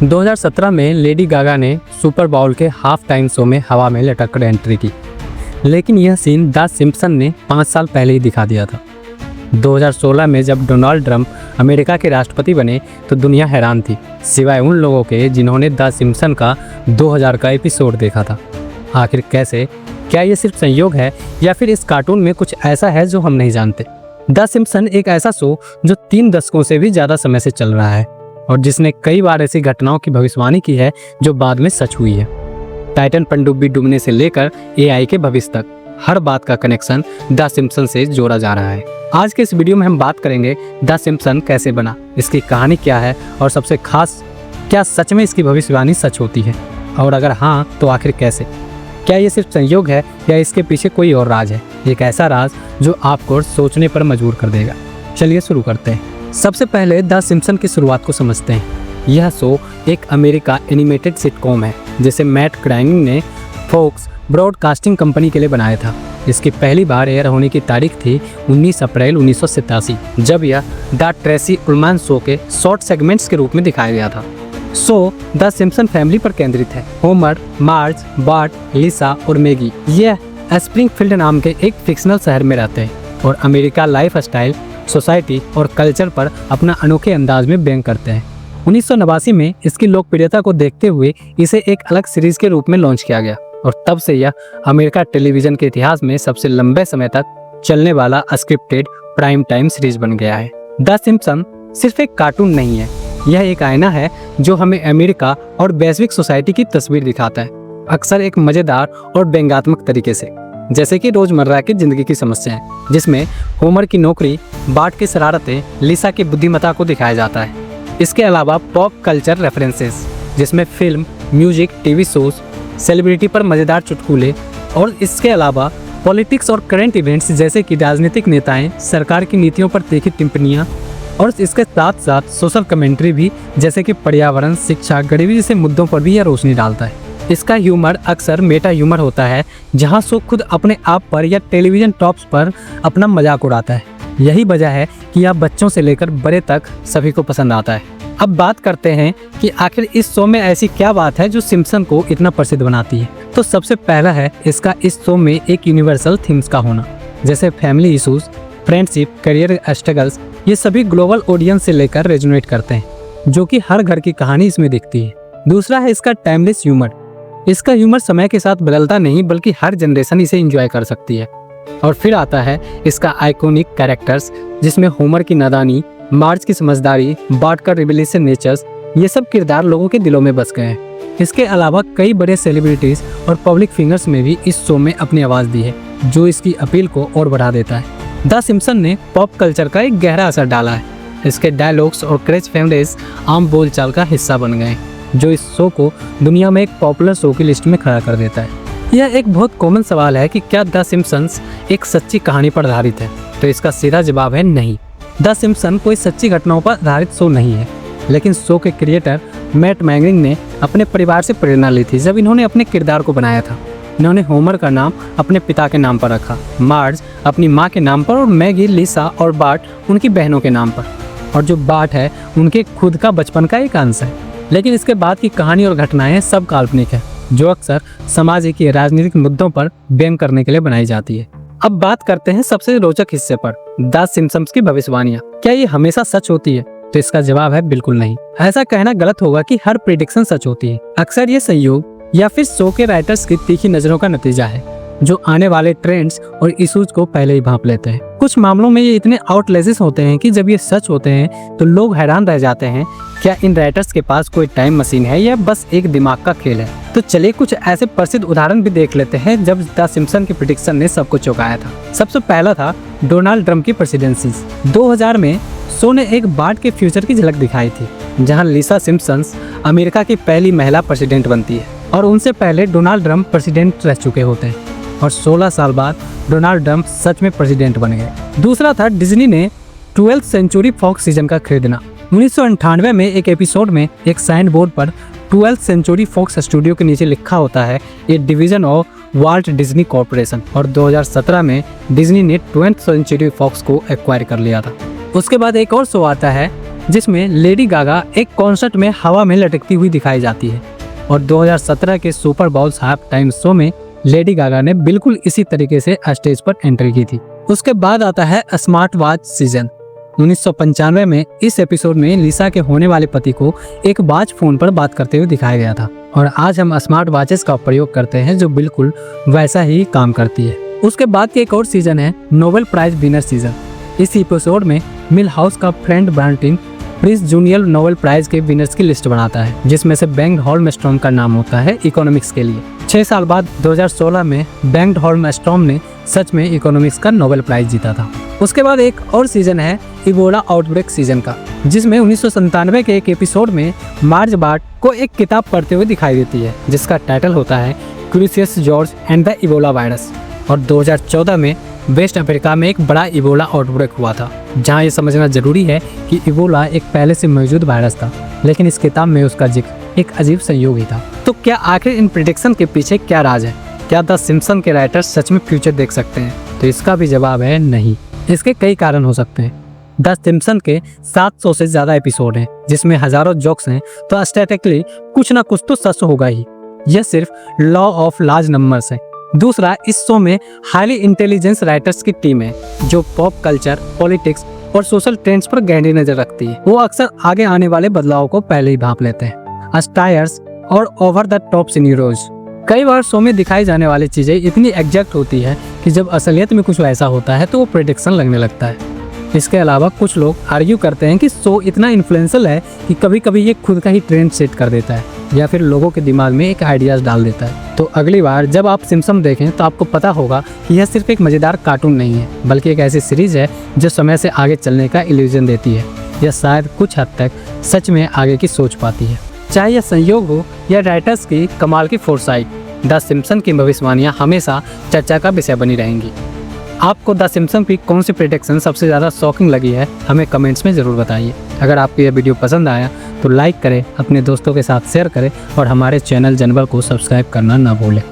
2017 में Lady Gaga ने super bowl के हाफ टाइम शो में हवा में लटक कर एंट्री की, लेकिन यह सीन द सिम्पसन ने 5 साल पहले ही दिखा दिया था। 2016 में जब डोनाल्ड ट्रंप अमेरिका के राष्ट्रपति बने तो दुनिया हैरान थी, सिवाय उन लोगों के जिन्होंने द सिम्पसन का 2000 का एपिसोड देखा था। आखिर कैसे? क्या ये सिर्फ संयोग है या फिर इस कार्टून में कुछ ऐसा है जो हम नहीं जानते? द सिम्पसन एक ऐसा शो जो 3 दशकों से भी ज़्यादा समय से चल रहा है और जिसने कई बार ऐसी घटनाओं की भविष्यवाणी की है जो बाद में सच हुई है। टाइटन पनडुब्बी डूबने से लेकर एआई के भविष्य तक हर बात का कनेक्शन द सिम्पसन से जोड़ा जा रहा है। आज के इस वीडियो में हम बात करेंगे द सिम्पसन कैसे बना, इसकी कहानी क्या है और सबसे खास क्या सच में इसकी भविष्यवाणी सच होती है, और अगर हाँ तो आखिर कैसे? क्या ये सिर्फ संयोग है या इसके पीछे कोई और राज है? एक ऐसा राज जो आपको सोचने पर मजबूर कर देगा। चलिए शुरू करते हैं। सबसे पहले द सिम्पसन की शुरुआत को समझते हैं। यह शो एक अमेरिका एनिमेटेड सिटकॉम है जिसे मैट ग्राइनिंग ने फॉक्स ब्रॉडकास्टिंग कंपनी के लिए बनाया था। इसकी पहली बार एयर होने की तारीख थी 19 अप्रैल 1987, जब यह द ट्रेसी उल्मान शो के शॉर्ट सेगमेंट्स के रूप में दिखाया गया था। शो द सिम्पसन फैमिली पर केंद्रित है। होमर, मार्ज, बार्ट, लिसा और मैगी यह स्प्रिंगफील्ड नाम के एक फिक्शनल शहर में रहते हैं और अमेरिका लाइफ स्टाइल, सोसाइटी और कल्चर पर अपना अनोखे अंदाज में व्यंग करते हैं। 1989 में इसकी लोकप्रियता को देखते हुए इसे एक अलग सीरीज के रूप में लॉन्च किया गया और तब से यह अमेरिका टेलीविजन के इतिहास में सबसे लंबे समय तक चलने वाला स्क्रिप्टेड प्राइम टाइम सीरीज बन गया है। द सिम्पसन सिर्फ एक कार्टून नहीं है, यह एक आईना है जो हमें अमेरिका और वैश्विक सोसाइटी की तस्वीर दिखाता है, अक्सर एक मजेदार और व्यंग्यात्मक तरीके से, जैसे कि रोजमर्रा की जिंदगी की समस्याएं, जिसमें होमर की नौकरी, बार्ट की शरारतें, लिसा की बुद्धिमत्ता को दिखाया जाता है। इसके अलावा पॉप कल्चर रेफरेंसेस, जिसमें film, music, TV shows, celebrity पर मजेदार चुटकुले, और इसके अलावा पॉलिटिक्स और करंट इवेंट्स जैसे कि राजनीतिक नेताएं, सरकार की नीतियों पर तीखी टिप्पणियां, और इसके साथ साथ सोशल कमेंट्री भी, जैसे कि पर्यावरण, शिक्षा, गरीबी जैसे मुद्दों पर भी यह रोशनी डालता है। इसका ह्यूमर अक्सर मेटा ह्यूमर होता है, जहां शो खुद अपने आप पर या टेलीविजन टॉप्स पर अपना मजाक उड़ाता है। यही वजह है कि यह बच्चों से लेकर बड़े तक सभी को पसंद आता है। अब बात करते हैं कि आखिर इस शो में ऐसी क्या बात है जो सिम्पसन को इतना प्रसिद्ध बनाती है। तो सबसे पहला है इसका इस शो में एक यूनिवर्सल थीम्स का होना, जैसे family issues, friendship, career struggles. ये सभी ग्लोबल ऑडियंस से लेकर रेजोनेट करते हैं, जो कि हर घर की कहानी इसमें दिखती है। दूसरा है इसका टाइमलेस ह्यूमर। इसका ह्यूमर समय के साथ बदलता नहीं, बल्कि हर जनरेशन इसे एंजॉय कर सकती है। और फिर आता है इसका आइकॉनिक कैरेक्टर्स, जिसमें होमर की नादानी, मार्ज की समझदारी, बार्ट का रिबेलियस नेचर्स, ये सब किरदार लोगों के दिलों में बस गए हैं। इसके अलावा कई बड़े सेलिब्रिटीज और पब्लिक फिगर्स में भी इस शो में अपनी आवाज़ दी है, जो इसकी अपील को और बढ़ा देता है। द सिम्पसन ने पॉप कल्चर का एक गहरा असर डाला है। इसके डायलॉग्स और कैच फ्रेजेस आम बोलचाल का हिस्सा बन गए, जो इस शो को दुनिया में एक पॉपुलर शो की लिस्ट में खड़ा कर देता है। यह एक बहुत कॉमन सवाल है कि क्या द सिम्पसन्स एक सच्ची कहानी पर आधारित है, तो इसका सीधा जवाब है नहीं। द सिम्पसन कोई सच्ची घटनाओं पर आधारित शो नहीं है, लेकिन शो के क्रिएटर मैट ग्राइनिंग ने अपने परिवार से प्रेरणा ली थी जब इन्होंने अपने किरदार को बनाया था। इन्होंने होमर का नाम अपने पिता के नाम पर रखा, मार्ज अपनी माँ के नाम पर, और मैगी, लिसा और बार्ट उनकी बहनों के नाम पर। और जो बार्ट है उनके खुद का बचपन का एक अंश है। लेकिन इसके बाद की कहानी और घटनाएं सब काल्पनिक है, जो अक्सर समाज के राजनीतिक मुद्दों पर व्यंग करने के लिए बनाई जाती है। अब बात करते हैं सबसे रोचक हिस्से पर, द सिम्पसन्स की भविष्यवाणियां। क्या ये हमेशा सच होती है? तो इसका जवाब है बिल्कुल नहीं। ऐसा कहना गलत होगा कि हर प्रेडिक्शन सच होती है। अक्सर ये संयोग या फिर शो के राइटर्स की तीखी नजरों का नतीजा है, जो आने वाले ट्रेंड्स और इश्यूज को पहले ही भांप लेते हैं। कुछ मामलों में ये इतने आउटलेसेस होते हैं कि जब ये सच होते हैं तो लोग हैरान रह जाते हैं, क्या इन राइटर्स के पास कोई टाइम मशीन है या बस एक दिमाग का खेल है? तो चलिए कुछ ऐसे प्रसिद्ध उदाहरण भी देख लेते हैं जब द सिम्पसन की प्रेडिक्शन ने सबको चौंकाया था। सबसे पहला था डोनाल्ड ट्रंप की प्रेसिडेंसी। 2000 में शो ने एक बार्ट के फ्यूचर की झलक दिखाई थी, जहां लिसा सिम्पसन अमेरिका की पहली महिला प्रेसिडेंट बनती है, और उनसे पहले डोनाल्ड ट्रंप प्रेसिडेंट रह चुके होते हैं, और 16 साल बाद डोनाल्ड ट्रंप सच में प्रेसिडेंट बन गए। दूसरा था डिज्नी ने 12th सेंचुरी फॉक्स सीजन का खरीदना। 1998 में एक एपिसोड में एक साइन बोर्ड पर 12th सेंचुरी फॉक्स स्टूडियो के नीचे लिखा होता है A division of Walt Disney corporation, और 2017 में डिज्नी ने 20th सेंचुरी फॉक्स को एक्वायर कर लिया था। उसके बाद एक और शो आता है जिसमें लेडी गागा एक कॉन्सर्ट में हवा में लटकती हुई दिखाई जाती है। और 2017 के super bowls half time show में लेडी गागा ने बिल्कुल इसी तरीके से स्टेज पर एंट्री की थी। उसके बाद आता है स्मार्ट वॉच सीजन। 1995 में इस एपिसोड में लिसा के होने वाले पति को एक वॉच फोन पर बात करते हुए दिखाया गया था। और आज हम स्मार्ट वॉचेस का प्रयोग करते हैं जो बिल्कुल वैसा ही काम करती है। उसके बाद के एक और सीजन है नोबेल प्राइज विनर सीजन। इस एपिसोड में मिल हाउस का फ्रेंड ब्रांटिन प्रिंस जूनियर नोबेल प्राइज के विनर्स की लिस्ट बनाता है, जिसमें से बेंग्ट हॉल्मस्ट्रॉम का नाम होता है इकोनॉमिक्स के लिए। 6 साल बाद 2016 में बेंग्ट हॉल्मस्ट्रॉम ने सच में इकोनॉमिक्स का नोबेल प्राइज जीता था। उसके बाद एक और सीजन है इबोला आउटब्रेक सीजन का, जिसमें 1997 के एक एपिसोड में मार्ज बार्ट को एक किताब पढ़ते हुए दिखाई देती है जिसका टाइटल होता है curious George and the Ebola virus. और 2014 में वेस्ट अफ्रीका में एक बड़ा इबोला आउटब्रेक हुआ था, जहां ये समझना जरूरी है कि इबोला एक पहले से मौजूद वायरस था, लेकिन इस किताब में उसका जिक्र एक अजीब संयोग ही था। तो क्या आखिर इन प्रेडिक्शन के पीछे क्या राज है? क्या द सिम्पसन के राइटर्स सच में फ्यूचर देख सकते हैं? तो इसका भी जवाब है नहीं। इसके कई कारण हो सकते हैं। द सिम्पसन के 700 से ज्यादा एपिसोड हैं, जिसमें हजारों जोक्स हैं, तो स्टैटिकली कुछ ना कुछ तो सच होगा ही। यह सिर्फ लॉ ऑफ लार्ज नंबर्स है। दूसरा, इस शो में हाईली इंटेलिजेंस राइटर्स की टीम है जो पॉप कल्चर, पॉलिटिक्स और सोशल ट्रेंड्स पर गहरी नजर रखती है। वो अक्सर आगे आने वाले बदलावों को पहले ही भांप लेते हैं। स्टायर्स और ओवर द टॉप सिनेरियोज। कई बार शो में दिखाई जाने वाली चीजें इतनी एग्जैक्ट होती है कि जब असलियत में कुछ ऐसा होता है तो वो प्रेडिक्शन लगने लगता है। इसके अलावा कुछ लोग आर्ग्यू करते हैं कि शो इतना इन्फ्लुएंशियल है कि कभी कभी ये खुद का ही ट्रेंड सेट कर देता है या फिर लोगों के दिमाग में एक आइडियाज डाल देता है। तो अगली बार जब आप सिम्पसन देखें तो आपको पता होगा कि यह सिर्फ एक मजेदार कार्टून नहीं है, बल्कि एक ऐसी सीरीज है जो समय से आगे चलने का इल्यूजन देती है या शायद कुछ हद तक सच में आगे की सोच पाती है। चाहे यह संयोग हो या राइटर्स की कमाल की फोरसाइट, द सिम्पसन की भविष्यवाणियां हमेशा चर्चा का विषय बनी रहेंगी। आपको द सिम्पसन की कौन सी प्रेडिक्शन सबसे ज़्यादा शॉकिंग लगी है, हमें कमेंट्स में ज़रूर बताइए। अगर आपको यह वीडियो पसंद आया तो लाइक करें, अपने दोस्तों के साथ शेयर करें और हमारे चैनल जनबल को सब्सक्राइब करना ना भूलें।